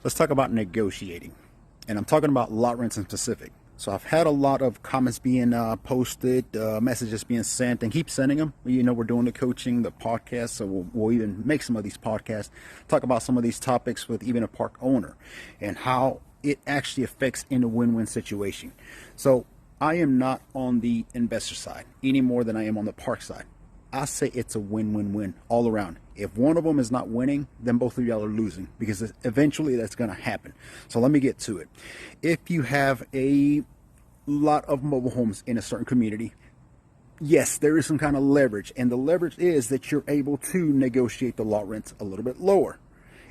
Let's talk about negotiating. And I'm talking about lot rents in specific. So I've had a lot of comments being posted, messages being sent, and keep sending them. You know, we're doing the coaching, the podcast, so we'll even make some of these podcasts, talk about some of these topics with even a park owner and how it actually affects in a win-win situation. So I am not on the investor side any more than I am on the park side. I say it's a win-win-win all around. If one of them is not winning, then both of y'all are losing, because eventually that's going to happen. So let me get to it. If you have a lot of mobile homes in a certain community, yes, there is some kind of leverage, and the leverage is that you're able to negotiate the lot rents a little bit lower,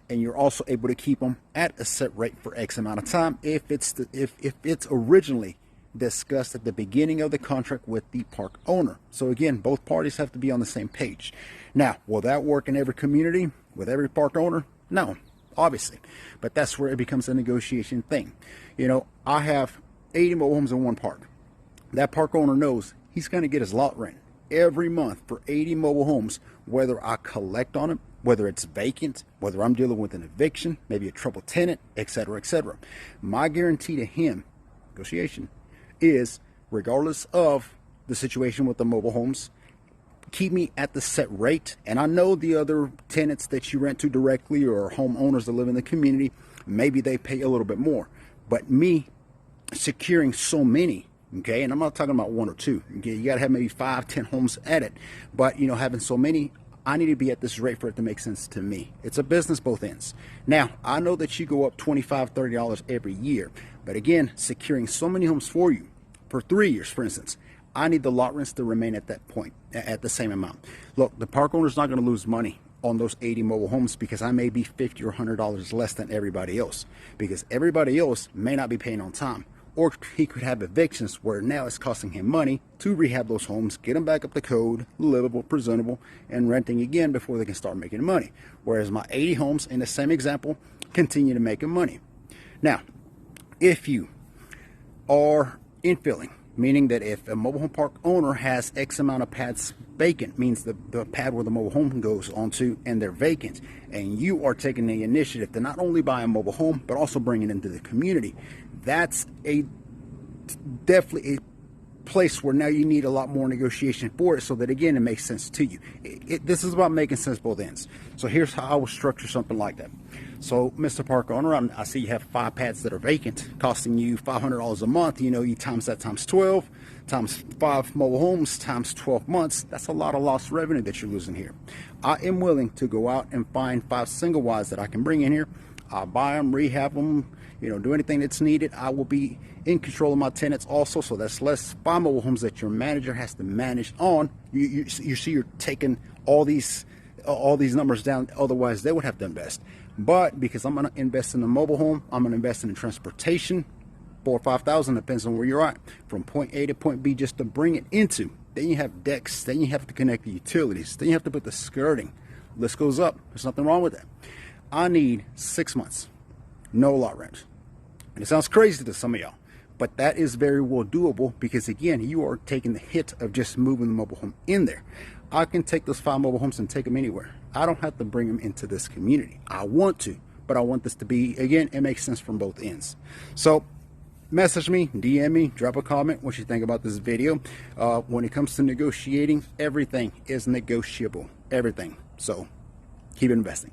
and you're also able to keep them at a set rate for X amount of time if it's originally discussed at the beginning of the contract with the park owner. So again, both parties have to be on the same page. Now, will that work in every community with every park owner? No, obviously, but that's where it becomes a negotiation thing. You know, I have 80 mobile homes in one park. That park owner knows he's going to get his lot rent every month for 80 mobile homes, whether I collect on it, whether it's vacant, whether I'm dealing with an eviction, maybe a troubled tenant, etc., etc. My guarantee to him, negotiation, is, regardless of the situation with the mobile homes, keep me at the set rate. And I know the other tenants that you rent to directly or homeowners that live in the community, maybe they pay a little bit more. But me securing so many, okay, and I'm not talking about one or two, okay, you got to have maybe 5-10 homes at it, but you know, having so many, I need to be at this rate for it to make sense to me. It's a business both ends. Now, I know that you go up $25-$30 every year, but again, securing so many homes for you for 3 years, for instance, I need the lot rents to remain at that point, at the same amount. Look, the park owner's not going to lose money on those 80 mobile homes because I may be $50 or $100 less than everybody else, because everybody else may not be paying on time. Or he could have evictions where now it's costing him money to rehab those homes, get them back up to code, livable, presentable, and renting again before they can start making money. Whereas my 80 homes, in the same example, continue to make money. Now, if you are infilling, meaning that if a mobile home park owner has X amount of pads vacant, means the pad where the mobile home goes onto, and they're vacant, and you are taking the initiative to not only buy a mobile home, but also bring it into the community, that's definitely a place where now you need a lot more negotiation for it, so that again, it makes sense to you. This is about making sense both ends. So here's how I would structure something like that. So Mr. Park Owner, I see you have 5 pads that are vacant, costing you $500 a month. You know, you times that times 12, times 5 mobile homes, times 12 months. That's a lot of lost revenue that you're losing here. I am willing to go out and find 5 single wides that I can bring in here. I'll buy them, rehab them, you know, do anything that's needed. I will be in control of my tenants also, so that's less 5 mobile homes that your manager has to manage on. You see, you're taking all these numbers down. Otherwise, they would have done best. But because I'm going to invest in a mobile home, I'm going to invest in transportation, $4,000 or $5,000, depends on where you're at, from point A to point B, just to bring it into. Then you have decks. Then you have to connect the utilities. Then you have to put the skirting. List goes up. There's nothing wrong with that. I need 6 months, no lot rent. And it sounds crazy to some of y'all, but that is very well doable, because again, you are taking the hit of just moving the mobile home in there. I can take those 5 mobile homes and take them anywhere. I don't have to bring them into this community. I want to, but I want this to be, again, it makes sense from both ends. So message me, DM me, drop a comment what you think about this video. When it comes to negotiating, everything is negotiable, everything. So keep investing.